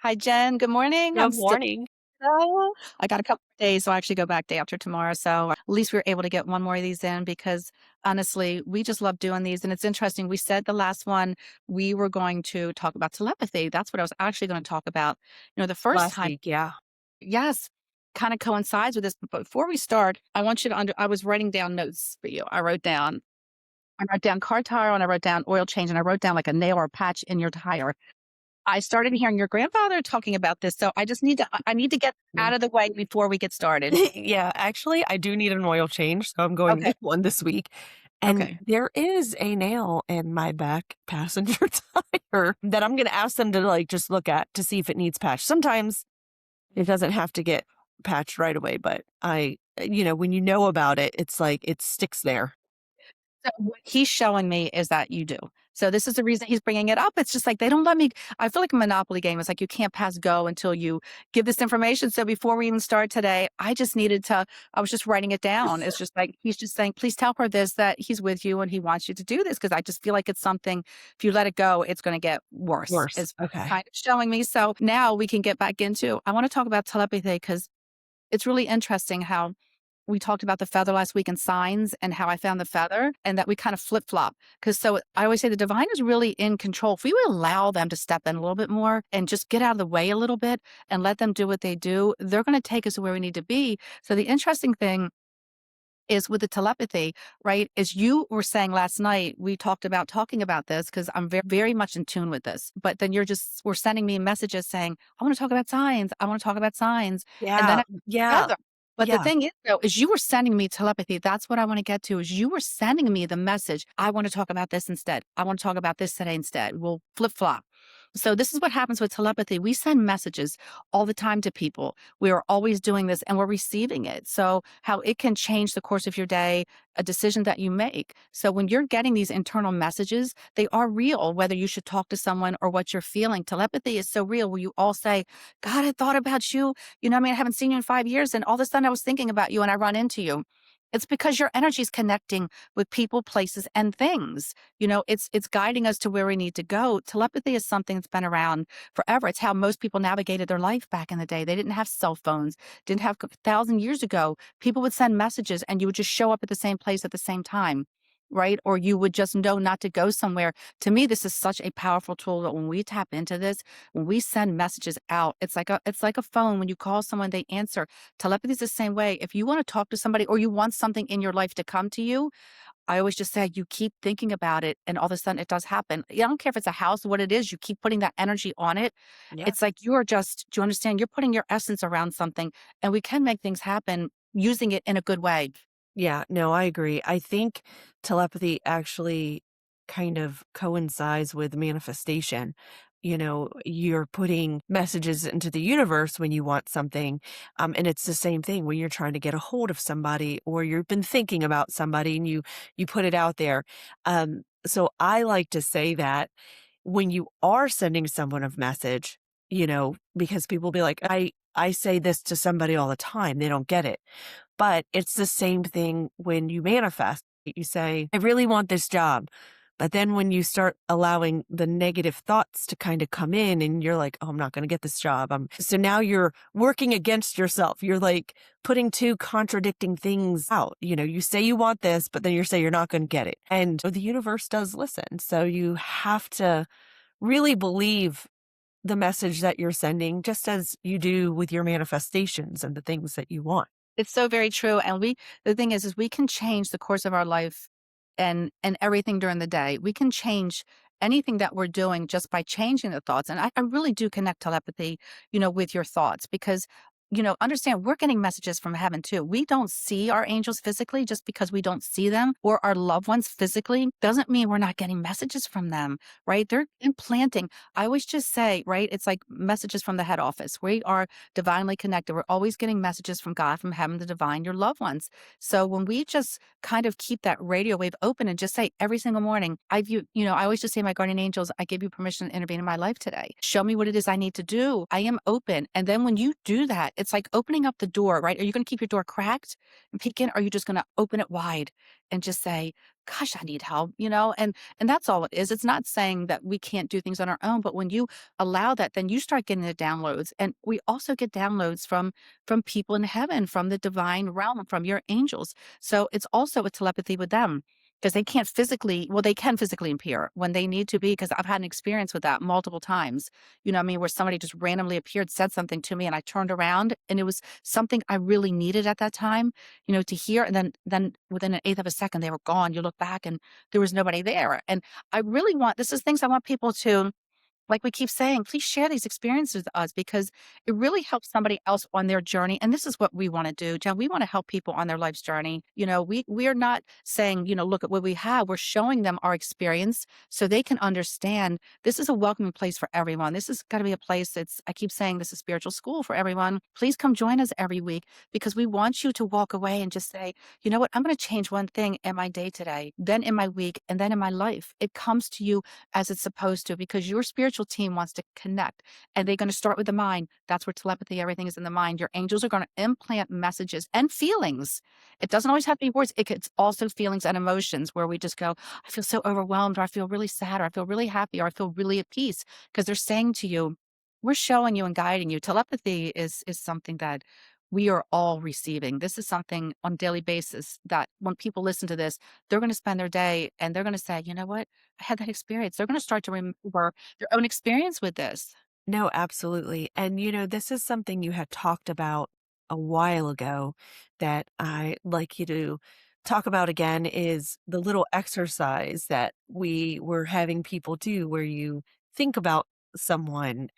Hi, Jen. Good morning. I'm Good still morning. I got a couple of days, so I actually go back day after tomorrow. So at least we were able to get one more of these in because honestly, we just love doing these. And it's interesting. We said the last one we were going to talk about telepathy. That's what I was actually going to talk about. The first Last time, week, yeah. yes, kind of coincides with this. But before we start, I want you to I was writing down notes for you. I wrote down car tire and I wrote down oil change and I wrote down like a nail or a patch in your tire. I started hearing your grandfather talking about this, so I need to get Mm. out of the way before we get started. Yeah, actually, I do need an oil change, so I'm going to Okay, get one this week, and okay. there is a nail in my back passenger tire that I'm gonna ask them to, like, just look at to see if it needs patch. Sometimes it doesn't have to get patched right away, but when you know about it, it's like it sticks there. So what he's showing me is that you do. So this is the reason he's bringing it up. It's just like they don't let me. I feel like a Monopoly game. It's like you can't pass go until you give this information. So before we even start today, I just needed to. I was just writing it down. It's just like he's just saying, please tell her this that he's with you and he wants you to do this because I just feel like it's something. If you let it go, it's going to get worse. Worse. Is Okay. kind of showing me. So now we can get back into. I want to talk about telepathy because it's really interesting how we talked about the feather last week and signs and how I found the feather and that we kind of flip flop. Because so I always say the divine is really in control. If we would allow them to step in a little bit more and just get out of the way a little bit and let them do what they do, they're going to take us to where we need to be. So the interesting thing is with the telepathy, right? As you were saying last night, we talked about talking about this because I'm very, very much in tune with this. But then we're sending me messages saying, I want to talk about signs. I want to talk about signs. And then Yeah, I yeah, together. But the yeah, thing is, though, is you were sending me telepathy. That's what I want to get to. Is you were sending me the message. I want to talk about this instead. I want to talk about this today instead. We'll flip flop. So this is what happens with telepathy. We send messages all the time to people. We are always doing this and we're receiving it. So how it can change the course of your day, a decision that you make. So when you're getting these internal messages, they are real, whether you should talk to someone or what you're feeling. Telepathy is so real where you all say, God, I thought about you. I haven't seen you in 5 years. And all of a sudden I was thinking about you and I run into you. It's because your energy is connecting with people, places, and things. It's guiding us to where we need to go. Telepathy is something that's been around forever. It's how most people navigated their life back in the day. They didn't have cell phones, didn't have 1,000 years ago. People would send messages and you would just show up at the same place at the same time. Right. Or you would just know not to go somewhere. To me, this is such a powerful tool that when we tap into this, when we send messages out, it's like a phone. When you call someone, they answer. Telepathy is the same way. If you want to talk to somebody or you want something in your life to come to you, I always just say you keep thinking about it and all of a sudden it does happen. I don't care if it's a house, what it is, you keep putting that energy on it. yeah. It's like do you understand? You're putting your essence around something and we can make things happen using it in a good way. Yeah, no, I agree. I think telepathy actually kind of coincides with manifestation. You're putting messages into the universe when you want something. And it's the same thing when you're trying to get a hold of somebody or you've been thinking about somebody and you put it out there. So I like to say that when you are sending someone a message, because people will be like, I say this to somebody all the time, they don't get it. But it's the same thing when you manifest. You say, I really want this job. But then when you start allowing the negative thoughts to kind of come in and you're like, oh, I'm not going to get this job. So now you're working against yourself. You're like putting two contradicting things out. You say you want this, but then you say you're not going to get it. And the universe does listen. So you have to really believe the message that you're sending, just as you do with your manifestations and the things that you want. It's so very true. And the thing is we can change the course of our life and everything during the day. We can change anything that we're doing just by changing the thoughts. And I really do connect telepathy, with your thoughts because, understand we're getting messages from heaven too. We don't see our angels physically just because we don't see them or our loved ones physically doesn't mean we're not getting messages from them, right? They're implanting. I always just say, right? It's like messages from the head office. We are divinely connected. We're always getting messages from God, from heaven, the divine, your loved ones. So when we just kind of keep that radio wave open and just say every single morning, I always just say, my guardian angels, I give you permission to intervene in my life today. Show me what it is I need to do. I am open. And then when you do that, it's like opening up the door, right? Are you going to keep your door cracked and peek in? Or are you just going to open it wide and just say, gosh, I need help, and that's all it is. It's not saying that we can't do things on our own, but when you allow that, then you start getting the downloads. And we also get downloads from people in heaven, from the divine realm, from your angels. So it's also a telepathy with them. Because they can't physically, well, they can physically appear when they need to be. Because I've had an experience with that multiple times. You know what I mean? Where somebody just randomly appeared, said something to me, and I turned around and it was something I really needed at that time, to hear. And then within an eighth of a second, they were gone. You look back and there was nobody there. And I really want, this is things I want people to, like we keep saying, please share these experiences with us because it really helps somebody else on their journey. And this is what we want to do, Jen. We want to help people on their life's journey. We are not saying, look at what we have. We're showing them our experience so they can understand this is a welcoming place for everyone. This has got to be a place that's, I keep saying, this is spiritual school for everyone. Please come join us every week because we want you to walk away and just say, you know what, I'm going to change one thing in my day today, then in my week, and then in my life. It comes to you as it's supposed to because your spiritual team wants to connect and they're going to start with the mind. That's where telepathy, everything is in the mind. Your angels are going to implant messages and feelings. It doesn't always have to be words. It's also feelings and emotions where we just go, I feel so overwhelmed, or I feel really sad, or I feel really happy, or I feel really at peace because they're saying to you, we're showing you and guiding you. Telepathy is something that we are all receiving. This is something on a daily basis that when people listen to this, they're going to spend their day and they're going to say, you know what? I had that experience. They're going to start to remember their own experience with this. No, absolutely. And, this is something you had talked about a while ago that I like you to talk about again is the little exercise that we were having people do where you think about someone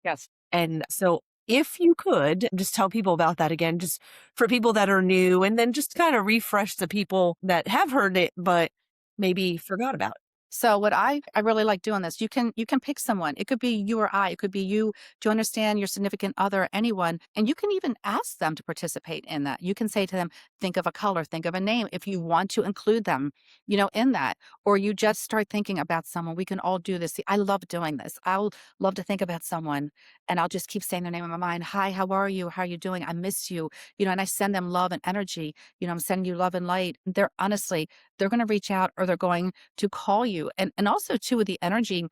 Yes. and so if you could just tell people about that again, just for people that are new and then just kind of refresh the people that have heard it but maybe forgot about it. So what I really like doing this. You can pick someone. It could be you or I. It could be you to understand your significant other, anyone, and you can even ask them to participate in that. You can say to them, think of a color, think of a name if you want to include them, in that. Or you just start thinking about someone. We can all do this. See, I love doing this. I'll love to think about someone and I'll just keep saying their name in my mind. Hi, how are you? How are you doing? I miss you. And I send them love and energy. I'm sending you love and light. They're honestly, they're going to reach out or they're going to call you. And also too with the energy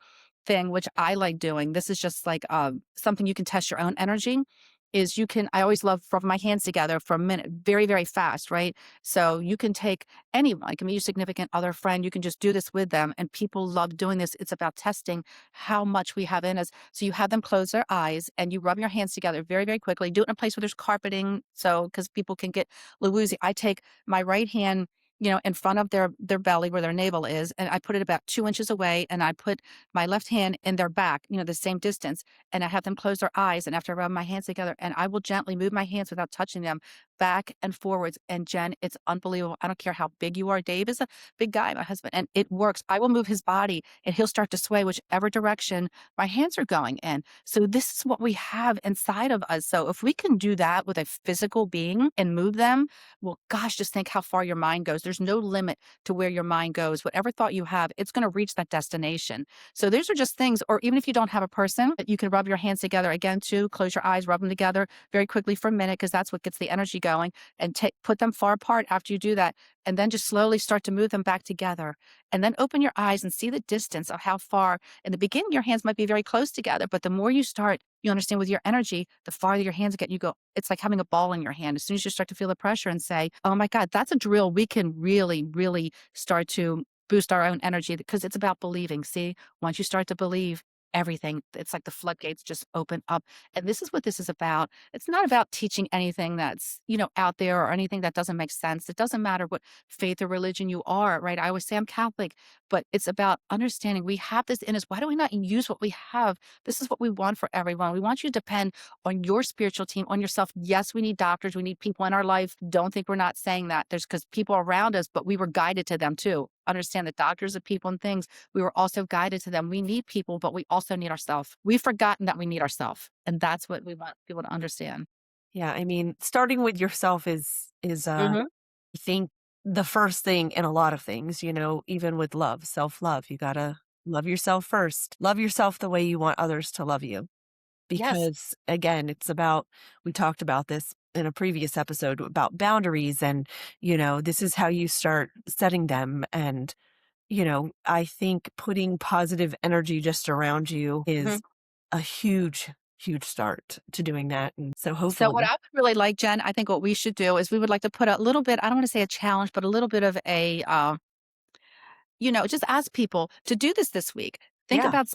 thing, which I like doing, this is just like something you can test your own energy. Is you can, I always love rubbing my hands together for a minute, very, very fast, right? So you can take anyone, like your significant other friend, you can just do this with them. And people love doing this. It's about testing how much we have in us. So you have them close their eyes and you rub your hands together very, very quickly. Do it in a place where there's carpeting. So, because people can get a little woozy. I take my right hand in front of their belly where their navel is, and I put it about 2 inches away, and I put my left hand in their back, the same distance, and I have them close their eyes, and after I rub my hands together, and I will gently move my hands without touching them back and forwards, and Jen, it's unbelievable. I don't care how big you are. Dave is a big guy, my husband, and it works. I will move his body, and he'll start to sway whichever direction my hands are going in. So this is what we have inside of us. So if we can do that with a physical being and move them, well, gosh, just think how far your mind goes. There's no limit to where your mind goes. Whatever thought you have, it's going to reach that destination. So these are just things, or even if you don't have a person, you can rub your hands together again too. Close your eyes, rub them together very quickly for a minute because that's what gets the energy going. And put them far apart after you do that, and then just slowly start to move them back together. And then open your eyes and see the distance of how far. In the beginning, your hands might be very close together, but the more you start, you understand with your energy, the farther your hands get, you go, it's like having a ball in your hand. As soon as you start to feel the pressure and say, oh my God, that's a drill, we can really, really start to boost our own energy because it's about believing. See, once you start to believe, everything, it's like the floodgates just open up. And this is what this is about. It's not about teaching anything that's, out there or anything that doesn't make sense. It doesn't matter what faith or religion you are, right? I always say I'm Catholic, but it's about understanding we have this in us. Why do we not use what we have? This is what we want for everyone. We want you to depend on your spiritual team, on yourself. Yes, we need doctors. We need people in our life. Don't think we're not saying that. There's because people around us, but we were guided to them too. Understand that doctors are people and things. We were also guided to them. We need people, but we also need ourselves. We've forgotten that we need ourselves. And that's what we want people to understand. Yeah, I mean, starting with yourself is Hmm. I think the first thing in a lot of things, even with love, self-love, you gotta love yourself first. Love yourself the way you want others to love you. Yes. Because again, it's about we talked about this in a previous episode about boundaries and, this is how you start setting them. And, I think putting positive energy just around you Mhm. is a huge, huge start to doing that. And so So what hopefully, I would really like, Jen, I think what we should do is we would like to put a little bit, I don't want to say a challenge, but a little bit of a just ask people to do this week. Think yeah, about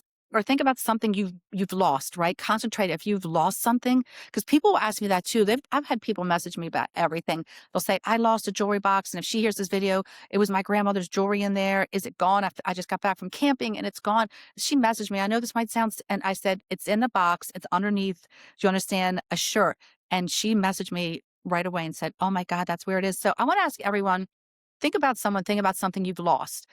think about something you've lost, right? Concentrate if you've lost something, because people will ask me that too. I've had people message me about everything. They'll say, "I lost a jewelry box, and if she hears this video, it was my grandmother's jewelry in there. Is it gone? I just got back from camping and it's gone." She messaged me. I know this might sound, and I said, "It's in the box. It's underneath. Do you understand? A shirt." And she messaged me right away and said, "Oh my God, that's where it is." So I want to ask everyone, think about something you've lost,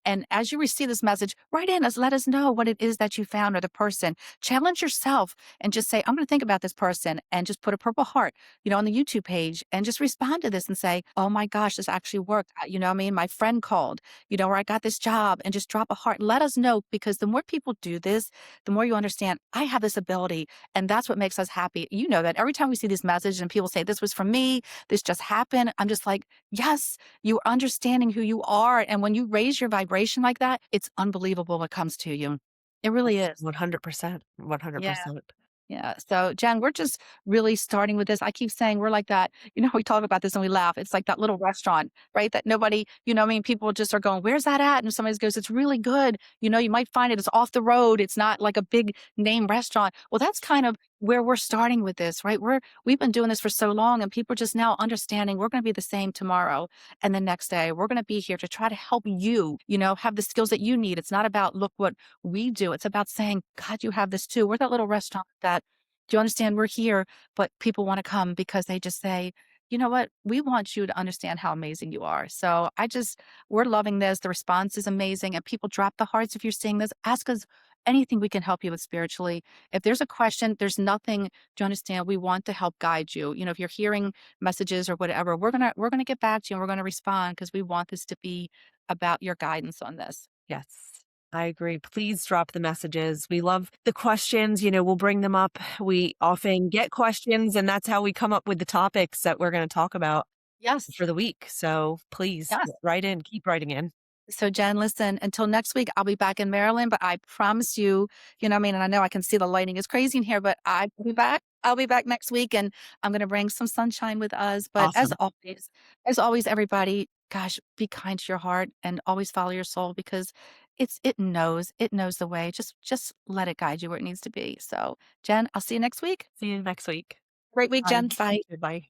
and as you receive this message, write in us, let us know what it is that you found or the person. Challenge yourself and just say, I'm going to think about this person, and just put a purple heart, on the YouTube page, and just respond to this and say, oh my gosh, this actually worked. What I mean? My friend called, or I got this job, and just drop a heart. Let us know, because the more people do this, the more you understand I have this ability, and that's what makes us happy. You know that every time we see these messages and people say, this was from me, this just happened, I'm just like, yes, you're understanding who you are, and when you raise your vibration like that, it's unbelievable what comes to you. It really yes, is. 100%, Yeah. 100%. Yeah. So, Jen, we're just really starting with this. I keep saying we're like that. We talk about this and we laugh. It's like that little restaurant, right? That nobody, what I mean, people just are going, where's that at? And somebody goes, it's really good. You might find it. It's off the road. It's not like a big name restaurant. Well, that's kind of where we're starting with this, right? We've been doing this for so long, and people are just now understanding we're going to be the same tomorrow and the next day. We're going to be here to try to help you, have the skills that you need. It's not about, look what we do. It's about saying, God, you have this too. We're that little restaurant that, do you understand? We're here, but people want to come because they just say, you know what? We want you to understand how amazing you are. So we're loving this. The response is amazing. And people drop the hearts. If you're seeing this, ask us anything we can help you with spiritually. If there's a question, there's nothing, do you understand? We want to help guide you. If you're hearing messages or whatever, we're gonna get back to you, and we're gonna respond, because we want this to be about your guidance on this. Yes, I agree. Please drop the messages. We love the questions, we'll bring them up. We often get questions, and that's how we come up with the topics that we're going to talk about Yes. for the week. So please Yes. write in, keep writing in. So, Jen, listen, until next week, I'll be back in Maryland, but I promise you, what I mean? And I know I can see the lighting is crazy in here, but I'll be back. I'll be back next week, and I'm going to bring some sunshine with us. But Awesome. as always, everybody, gosh, be kind to your heart and always follow your soul, because it knows the way. Just let it guide you where it needs to be. So, Jen, I'll see you next week. See you next week. Great week, Bye. Jen. You Bye. too. Bye.